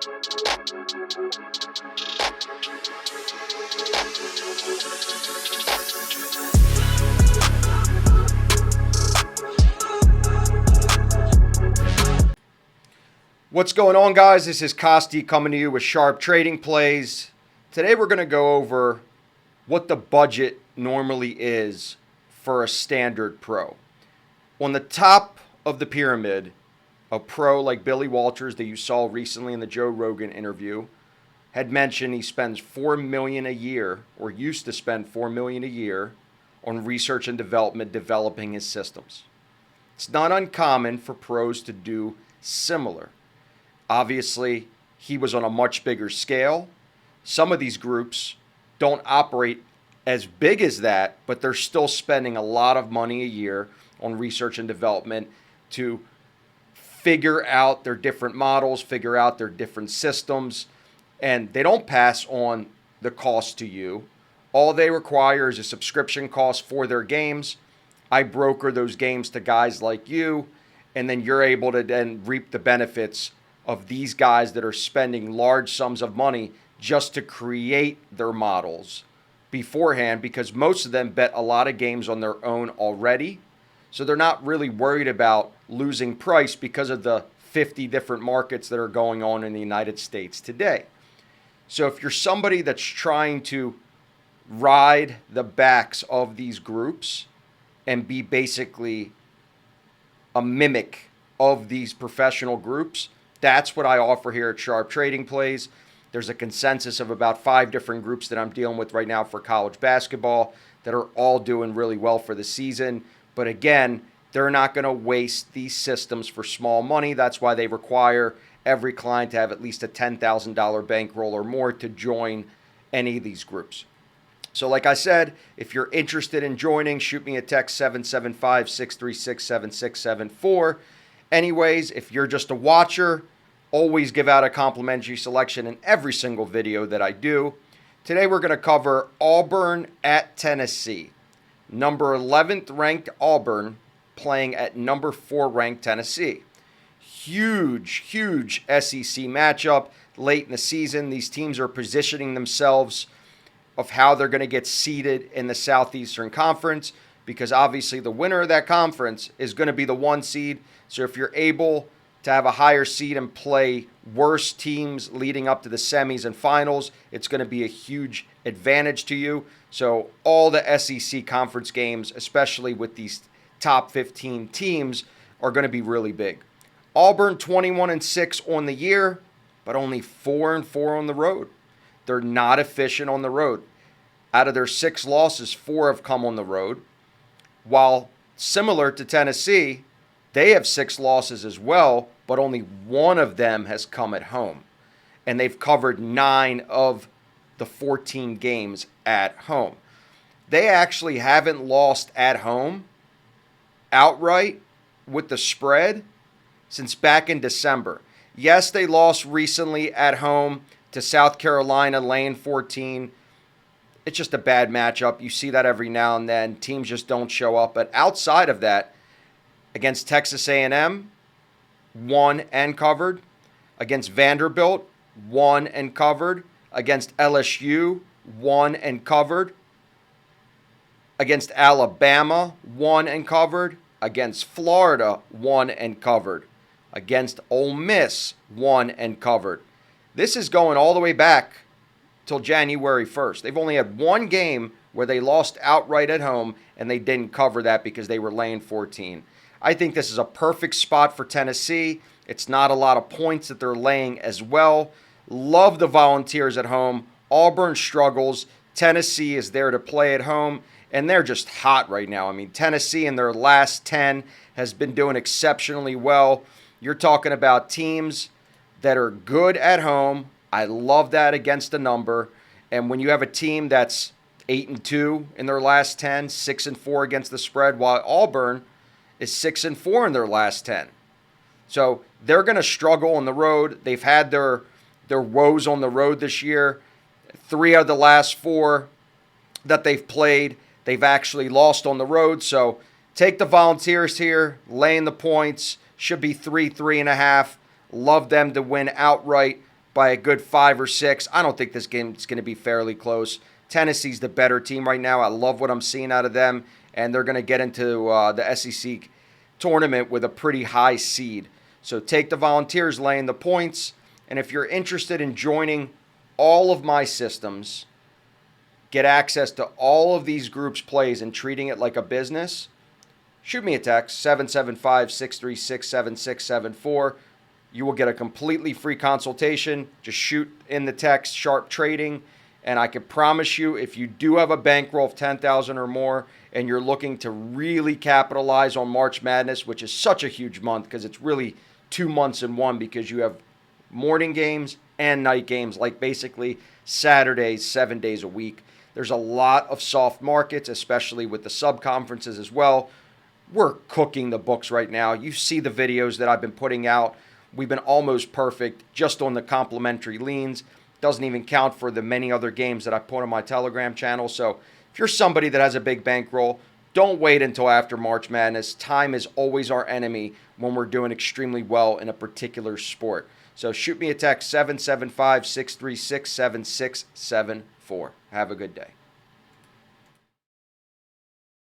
What's going on, guys? This is Kosty coming to you with sharp trading plays. Today we're going to go over what the budget normally is for a standard pro. On the top of the pyramid, a pro like Billy Walters that you saw recently in the Joe Rogan interview had mentioned he spends $4 million a year, or used to spend $4 million a year, on research and development, developing his systems. It's not uncommon for pros to do similar. Obviously, he was on a much bigger scale. Some of these groups don't operate as big as that, but they're still spending a lot of money a year on research and development to figure out their different models, figure out their different systems, and they don't pass on the cost to you. All they require is a subscription cost for their games. I broker those games to guys like you, and then you're able to then reap the benefits of these guys that are spending large sums of money just to create their models beforehand, because most of them bet a lot of games on their own already. So they're not really worried about losing price because of the 50 different markets that are going on in the United States today. So if you're somebody that's trying to ride the backs of these groups and be basically a mimic of these professional groups, that's what I offer here at Sharp Trading Plays. There's a consensus of about 5 different groups that I'm dealing with right now for college basketball that are all doing really well for the season. But again, they're not going to waste these systems for small money. That's why they require every client to have at least a $10,000 bankroll or more to join any of these groups. So like I said, if you're interested in joining, shoot me a text 775-636-7674. Anyways, if you're just a watcher, always give out a complimentary selection in every single video that I do. Today we're going to cover Auburn at Tennessee. Number 11th ranked Auburn playing at number 4 ranked Tennessee. Huge SEC matchup late in the season. These teams are positioning themselves of how they're going to get seeded in the Southeastern Conference, because obviously the winner of that conference is going to be the 1 seed. So if you're able to have a higher seed and play worse teams leading up to the semis and finals, it's going to be a huge advantage to you. So all the SEC conference games, especially with these top 15 teams, are going to be really big. Auburn 21-6 on the year, but only 4-4 on the road. They're not efficient on the road. Out of their 6 losses, 4 have come on the road. While similar to Tennessee, they have 6 losses as well, but only 1 of them has come at home. And they've covered 9 of the 14 games at home. They actually haven't lost at home outright with the spread since back in December. Yes, they lost recently at home to South Carolina, lane 14. It's just a bad matchup. You see that every now and then. Teams just don't show up. But outside of that, against Texas A&M, won and covered. Against Vanderbilt, won and covered. Against LSU, won and covered. Against Alabama, won and covered. Against Florida, won and covered. Against Ole Miss, won and covered. This is going all the way back till January 1st. They've only had 1 game where they lost outright at home, and they didn't cover that because they were laying 14. I think this is a perfect spot for Tennessee. It's not a lot of points that they're laying as well. Love the Volunteers at home. Auburn struggles. Tennessee is there to play at home, and they're just hot right now. I mean, Tennessee in their last 10 has been doing exceptionally well. You're talking about teams that are good at home. I love that against the number. And when you have a team that's 8-2 in their last 10, 6-4 against the spread, while Auburn is 6-4 in their last 10. So they're going to struggle on the road. They've had their woes on the road this year. 3 of the last 4 that they've played, they've actually lost on the road. So take the Volunteers here, laying the points. Should be 3.5. Love them to win outright. by a good 5 or 6. I don't think this game is going to be fairly close. Tennessee's the better team right now. I love what I'm seeing out of them, and they're going to get into the SEC tournament with a pretty high seed. So take the Volunteers laying the points, and if you're interested in joining all of my systems, get access to all of these groups' plays and treating it like a business, shoot me a text, 775-636-7674. You will get a completely free consultation. Just shoot in the text, Sharp Trading, and I can promise you, if you do have a bankroll of 10,000 or more and you're looking to really capitalize on March Madness, which is such a huge month because it's really 2 months in one because you have morning games and night games, like basically Saturdays, 7 days a week. There's a lot of soft markets, especially with the sub-conferences as well. We're cooking the books right now. You see the videos that I've been putting out. We've been almost perfect just on the complimentary leans. Doesn't even count for the many other games that I put on my Telegram channel. So if you're somebody that has a big bankroll, don't wait until after March Madness. Time is always our enemy when we're doing extremely well in a particular sport. So shoot me a text, 775-636-7674. Have a good day.